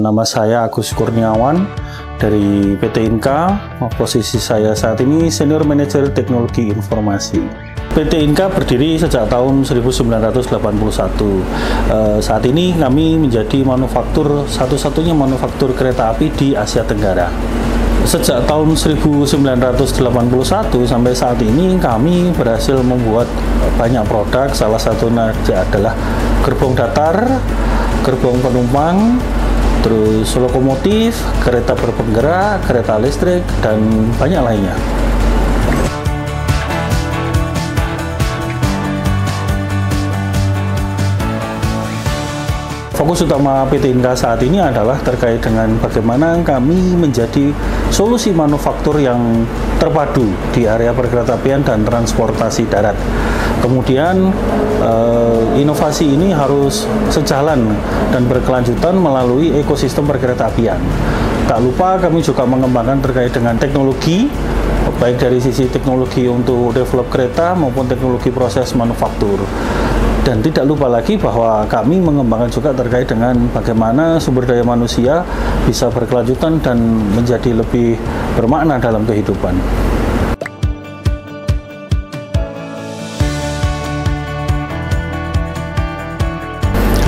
Nama saya Agus Kurniawan dari PT Inka. Posisi saya saat ini Senior Manager Teknologi Informasi. PT Inka berdiri sejak tahun 1981. Saat ini kami menjadi manufaktur satu-satunya manufaktur kereta api di Asia Tenggara. Sejak tahun 1981 sampai saat ini kami berhasil membuat banyak produk. Salah satunya adalah gerbong datar, gerbong penumpang, terus lokomotif, kereta berpenggerak, kereta listrik, dan banyak lainnya. Fokus utama PT Inka saat ini adalah terkait dengan bagaimana kami menjadi solusi manufaktur yang terpadu di area perkeretaapian dan transportasi darat. Kemudian inovasi ini harus sejalan dan berkelanjutan melalui ekosistem perkeretaapian. Tak lupa kami juga mengembangkan terkait dengan teknologi, baik dari sisi teknologi untuk develop kereta maupun teknologi proses manufaktur. Dan tidak lupa lagi bahwa kami mengembangkan juga terkait dengan bagaimana sumber daya manusia bisa berkelanjutan dan menjadi lebih bermakna dalam kehidupan.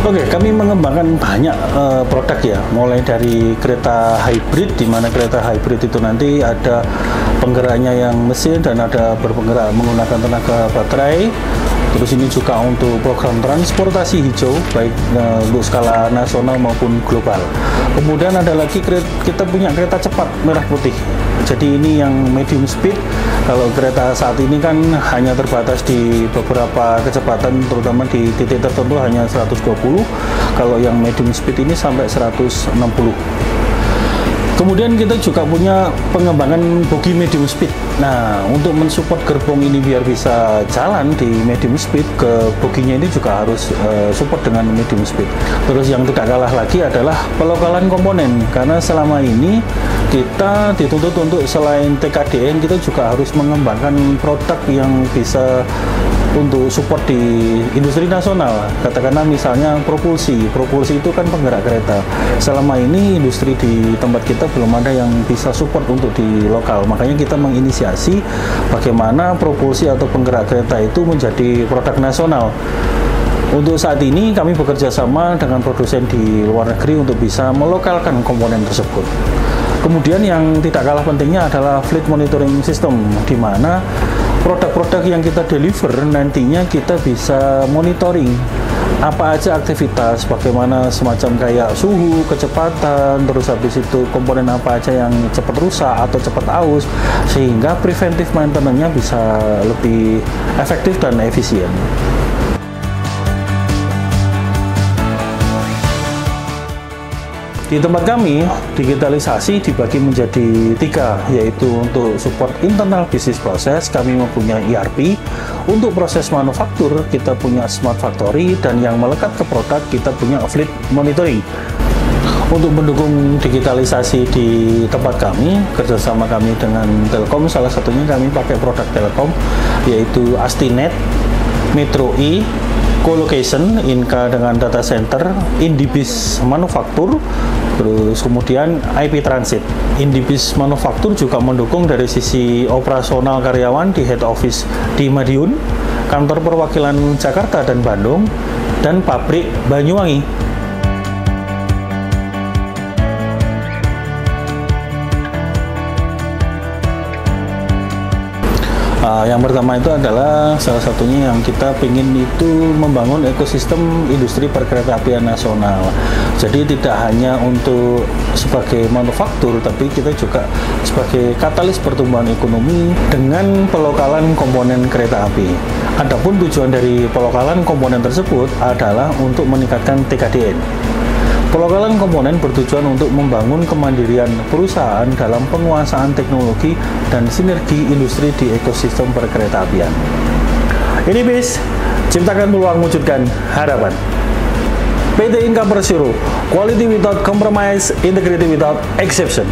Oke, kami mengembangkan banyak produk ya, mulai dari kereta hybrid, di mana kereta hybrid itu nanti ada penggeraknya yang mesin dan ada berpenggerak menggunakan tenaga baterai. Terus ini juga untuk program transportasi hijau, baik untuk skala nasional maupun global. Kemudian ada lagi kita punya kereta cepat merah putih. Jadi ini yang medium speed. Kalau kereta saat ini kan hanya terbatas di beberapa kecepatan, terutama di titik tertentu hanya 120. Kalau yang medium speed ini sampai 160. Kemudian kita juga punya pengembangan bogi medium speed. Nah, untuk mensupport gerbong ini biar bisa jalan di medium speed, ke boginya ini juga harus support dengan medium speed. Terus yang tidak kalah lagi adalah pelokalan komponen, karena selama ini kita dituntut untuk selain TKDN, kita juga harus mengembangkan produk yang bisa untuk support di industri nasional. Katakanlah misalnya propulsi itu kan penggerak kereta. Selama ini industri di tempat kita belum ada yang bisa support untuk di lokal. Makanya kita menginisiasi bagaimana propulsi atau penggerak kereta itu menjadi produk nasional. Untuk saat ini kami bekerja sama dengan produsen di luar negeri untuk bisa melokalkan komponen tersebut. Kemudian yang tidak kalah pentingnya adalah fleet monitoring system, di mana produk-produk yang kita deliver nantinya kita bisa monitoring apa aja aktivitas, bagaimana semacam kayak suhu, kecepatan, terus habis itu komponen apa aja yang cepat rusak atau cepat aus, sehingga preventive maintenance-nya bisa lebih efektif dan efisien. Di tempat kami, digitalisasi dibagi menjadi 3, yaitu untuk support internal business process, kami mempunyai ERP. Untuk proses manufaktur, kita punya Smart Factory, dan yang melekat ke produk, kita punya fleet monitoring. Untuk mendukung digitalisasi di tempat kami, kerjasama kami dengan Telkom, salah satunya kami pakai produk Telkom, yaitu Astinet, Metro E, Colocation, Inka dengan data center, Indibis Manufaktur, terus kemudian IP Transit. Indibis Manufaktur juga mendukung dari sisi operasional karyawan di head office di Madiun, kantor perwakilan Jakarta dan Bandung, dan pabrik Banyuwangi. Yang pertama itu adalah salah satunya yang kita ingin itu membangun ekosistem industri perkeretaapian nasional. Jadi tidak hanya untuk sebagai manufaktur, tapi kita juga sebagai katalis pertumbuhan ekonomi dengan pelokalan komponen kereta api. Adapun tujuan dari pelokalan komponen tersebut adalah untuk meningkatkan TKDN. Pelokalan komponen bertujuan untuk membangun kemandirian perusahaan dalam penguasaan teknologi dan sinergi industri di ekosistem perkeretaapian. Ini bis, ciptakan peluang, wujudkan harapan. PT Inka Persero, quality without compromise, integrity without exception.